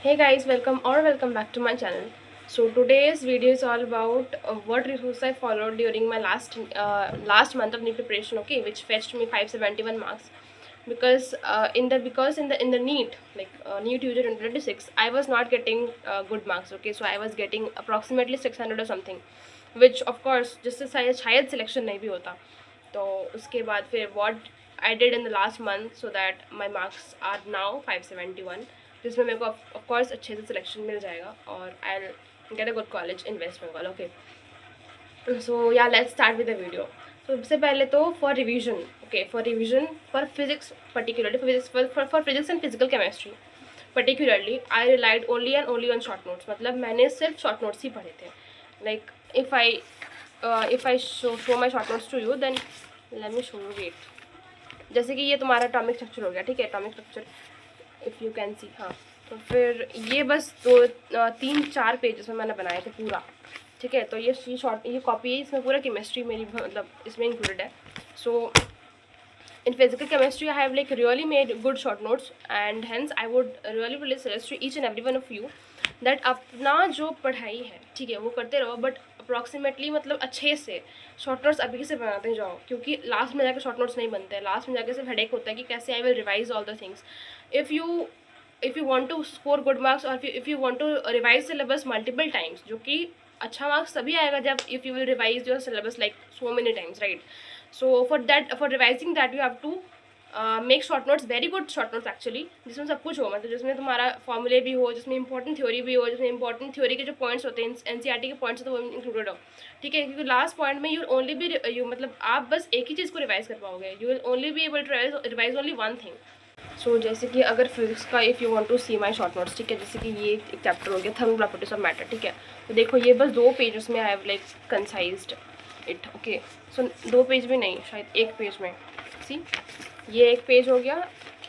Hey guys, welcome back to my channel. So today's video is all about what resources I followed during my last month of NEET preparation. Okay, which fetched me 571 marks because in the NEET NEET UG 2026 I was not getting good marks. Okay, so I was getting approximately 600 or something, which of course जिससे शायद selection नहीं भी होता. तो उसके बाद फिर what I did in the last month so that my marks are now 571, जिसमें मेरे को ऑफ कोर्स अच्छे से सिलेक्शन मिल जाएगा और I get a good college in West Bengal. Okay, so yeah let's start with the video. तो सबसे पहले तो for revision for physics particularly for physics and physical chemistry particularly I relied only on short notes. मतलब मैंने सिर्फ short notes ही पढ़े थे. Like if I show my short notes to you then let me show you. Wait, जैसे कि ये तुम्हारा अटॉमिक स्ट्रक्चर हो गया. ठीक है, atomic structure if you can see. हाँ, तो फिर ये बस 3-4 पेजेस में मैंने बनाए थे पूरा. ठीक है, तो ये कॉपी है. इसमें पूरा केमिस्ट्री मेरी मतलब इसमें इंक्लूडेड है. सो in physical chemistry I have like really made good short notes, and hence I would really suggest to each and every one of you that अपना जो पढ़ाई है ठीक है वो करते रहो, बट अप्रॉक्सीमेटली मतलब अच्छे से शॉर्ट नोट्स अभी से बनाते जाओ, क्योंकि लास्ट में जाकर शॉर्ट नोट्स नहीं बनते हैं. लास्ट में जाकर सिर्फ हेडेक होता है कि कैसे I will revise all the things. If you want to score good marks और if you want to revise syllabus multiple times, जो कि अच्छा मार्क्स तभी आएगा जब if you will revise your syllabus like so many times, right. So for revising that you have to make short notes, very good short notes actually, जिसमें सब कुछ हो. मतलब जिसमें तुम्हारा फॉर्मूले भी हो, जिसमें इंपॉर्टेंट थ्योरी भी हो, जिसमें इंपॉर्टेंट थ्योरी के जो पॉइंट्स होते हैं एनसीईआरटी के पॉइंट्स तो वो इंक्लूडेड हो. ठीक है, क्योंकि लास्ट पॉइंट में यू मतलब आप बस एक ही चीज़ को रिवाइज कर पाओगे. You will only be able to revise only one thing. So जैसे कि अगर फिजिक्स का if you want to see my short notes, ठीक है, जैसे कि ये एक चैप्टर हो गया थर्मल प्रॉपर्टीज ऑफ मैटर. ठीक है, तो देखो ये बस 2 पेजेस में I have like concised it. Okay, so 2 page में नहीं, शायद 1 पेज में. सी, ये 1 पेज हो गया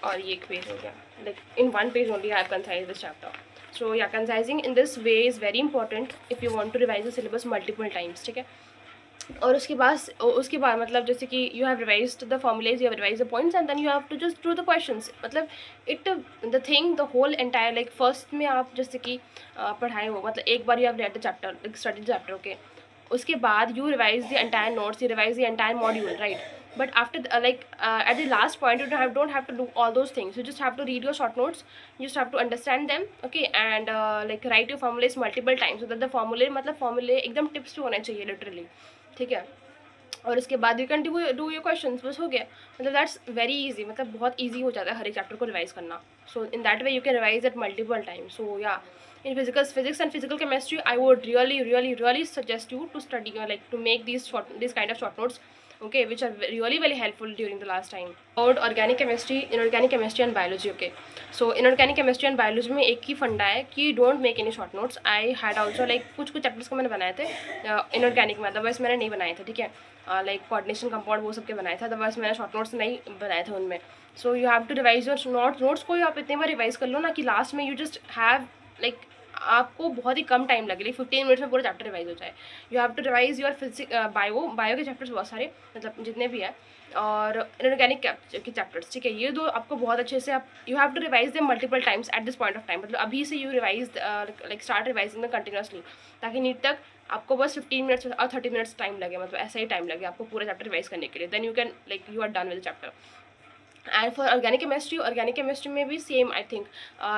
और ये 1 पेज हो गया. Like in 1 page only I have concise this chapter. So yeah concising in this way is very important if you want to revise the syllabus multiple times. ठीक है, और उसके बाद मतलब जैसे कि you have revised the formulae, you have revise the points and then you have to just do the questions. मतलब it the thing the whole entire like first में आप जैसे कि पढ़ाए हो, मतलब एक बार you have read the chapter like study chapter. Okay, उसके बाद you revise the entire notes, you revise the entire module, right. But after at the last point you don't have to do all those things. You just have to read your short notes, you just have to understand them. Okay, and like write your formulas multiple times so that the formulae एकदम tips to होने चाहिए literally. ठीक है, और उसके बाद you can do your questions. बस हो गया. मतलब दैट्स वेरी इजी, मतलब बहुत इजी हो जाता है हर एक चैप्टर को रिवाइज करना. So in that way you can revise it multiple time. So yeah in physics and physical chemistry I would really suggest you to study like to make these kind of short notes, okay, which are really very helpful during the last time. About inorganic chemistry and biology. Okay, so inorganic chemistry and biology में एक ही फंडा है कि don't make any short notes. I had also like कुछ chapters को मैंने बनाए थे इनऑर्गेनिक में, अदरवाइज मैंने नहीं बनाए थे. ठीक है, लाइक कोऑर्डिनेशन कंपाउंड वो सब के बनाए थे, अदरवाइज मैंने शॉर्ट नोट्स नहीं बनाए थे उनमें. So you have to revise your notes को आप इतने बार रिवाइज कर लो ना कि लास्ट में यू जस्ट हैव लाइक आपको बहुत ही कम टाइम लगे, 15 मिनट्स में पूरा चैप्टर रिवाइज हो जाए. You have to revise your bio के चैप्टर्स बहुत सारे, मतलब जितने भी है, और इनऑर्गेनिक के चैप्टर्स. ठीक है, ये 2 आपको बहुत अच्छे से आप you have to revise them multiple times at this point of time. मतलब अभी से you revise like start revising the continuously, ताकि नीट तक आपको बस 15 मिनट्स और 30 मिनट्स टाइम लगे, मतलब ऐसा ही टाइम लगे आपको पूरा चैप्टर रिवाइज करने के लिए. Then you can like you are done with chapter. And for organic chemistry में भी same I think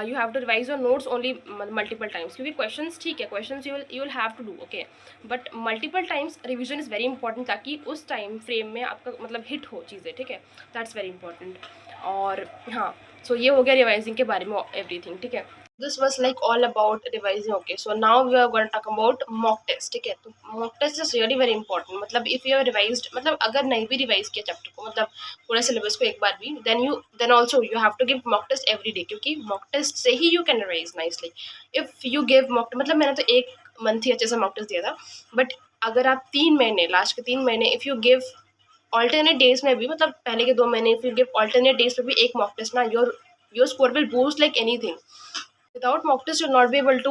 you have to revise your notes only multiple times, क्योंकि क्वेश्चंस ठीक है, questions you will have to do. Okay, but multiple times revision is very important, ताकि उस time frame में आपका मतलब हिट हो चीज़ें. ठीक है, दैट्स वेरी इंपॉर्टेंट. और हाँ, सो ये हो गया रिवाइजिंग के बारे में एवरीथिंग. ठीक है, this was like all about revising. Okay, so now we are going to talk about mock test. ठीक है, तो mock test is really very important. मतलब if you have revised, मतलब अगर नहीं भी रिवाइज किया चैप्टर को, मतलब पूरे सिलेबस को एक बार भी, then also you have to give mock test every day, क्योंकि mock test से ही you can revise nicely. if you give mock, मतलब मैंने तो 1 मंथ ही अच्छे से mock test दिया था, बट अगर आप 3 महीने लास्ट के 3 महीने if you give alternate days में भी, मतलब पहले के 2 महीने if you give alternate days में भी एक मॉक टेस्ट ना, your score will boost like anything. Without mock test you'll not be able to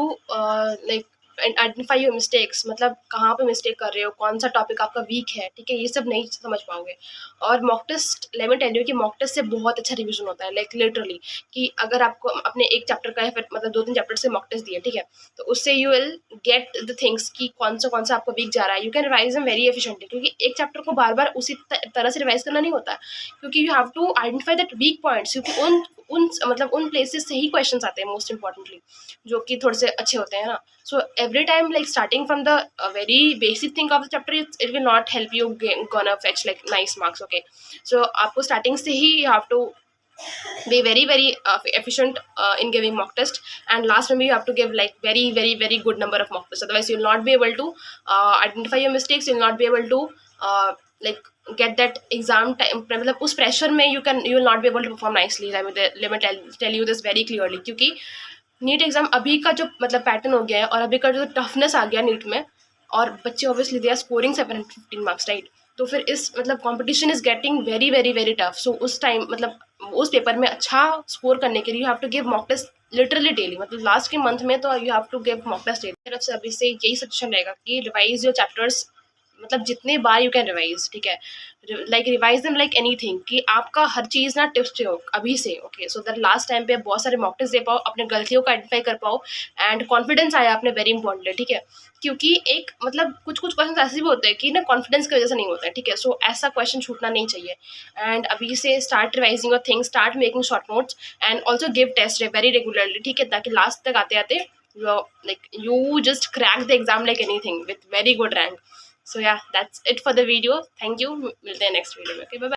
like identify your mistakes, मतलब कहाँ पे मिस्टेक कर रहे हो, कौन सा टॉपिक आपका वीक है, ठीक है, ये सब नहीं समझ पाओगे। और mock test, let me tell you कि मॉक टेस्ट से बहुत अच्छा रिवीजन होता है, लाइक लिटरली, कि अगर आपको अपने एक चैप्टर का या फिर मतलब 2-3 चैप्टर से मॉक टेस्ट दिए, ठीक है, तो उससे you will get the things कि कौन सा आपका वीक जा रहा है। You can revise them very efficiently, क्योंकि एक चैप्टर को बार बार उसी तरह से रिवाइज करना नहीं होता, क्योंकि you have to identify that weak points, क्योंकि उन प्लेसेस से ही क्वेश्चंस आते हैं मोस्ट इंपॉर्टेंटली, जो कि थोड़े से अच्छे होते हैं ना। So every time, like starting from the very basic thing of the chapter, it will not help you gonna fetch like nice marks, okay? So आपको starting से ही you have to be very efficient in giving mock test, and last maybe you have to give like very good number of mock tests, otherwise you will not be able to identify your mistakes, you will not be able to like get that exam time, मतलब उस pressure में you will not be able to perform nicely. Let me tell you this very clearly, क्योंकि NEET exam अभी का जो मतलब pattern हो गया है, और अभी का जो टफनेस आ गया नीट में, और बच्चे obviously they are scoring 715 marks, right? तो फिर इस मतलब competition is getting very tough. So उस टाइम मतलब उस पेपर में अच्छा स्कोर करने के लिए you have to give mock test literally daily, मतलब लास्ट के मंथ में तो you have to give mock test daily. तरफ से अभी से यही सजेशन रहेगा कि रिवाइज योर चैप्टर्स, मतलब जितने बार यू कैन रिवाइज, ठीक है, like revise them like anything, कि आपका हर चीज़ ना टिप्स हो अभी से, okay, so that last time पे बहुत सारे मॉक टेस्ट दे पाओ, अपने गलतियों को आइडेंटिफाई कर पाओ, एंड कॉन्फिडेंस आया अपने, वेरी इंपॉर्टेंट, ठीक है, क्योंकि एक मतलब कुछ क्वेश्चन ऐसे भी होते हैं कि ना कॉन्फिडेंस की वजह से नहीं होता है, ठीक है, सो ऐसा क्वेश्चन छूटना नहीं चाहिए। एंड अभी से start revising your things, start making short notes, and also give test very regularly, ठीक है, ताकि लास्ट तक आते आते you just crack the exam like anything with very good rank. So yeah, that's it for the video. Thank you. We'll see you next video. Okay, bye bye.